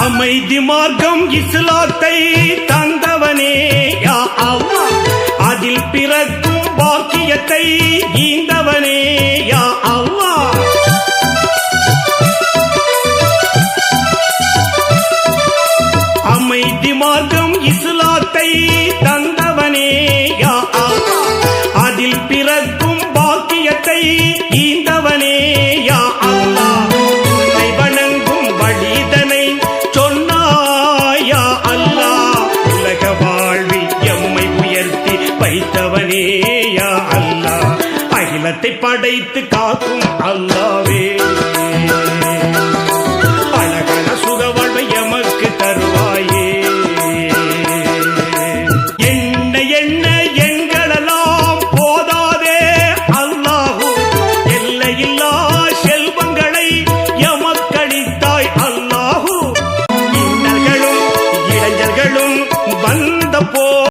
அமைதி மார்க்கம் இஸ்லாத்தை தந்தவனே யா அல்லாஹ், அதில் பிறக்கும் பாக்கியத்தை ஈந்தவனே யா அல்லாஹ். அமைதி மார்க்கம் இஸ்லாத்தை தந்தவனே யா அல்லாஹ், அதில் பிறக்கும் பாக்கியத்தை ஈந்தவனே யா அல்லாஹ். உன்னை வணங்கும் வழிதனை சொன்னாயா அல்லாஹ், உலக வாழ்வில் எம்மை உயர்த்தி வைத்தவனே யா அல்லாஹ். அகிலத்தை படைத்து காக்கும் அல்லாவே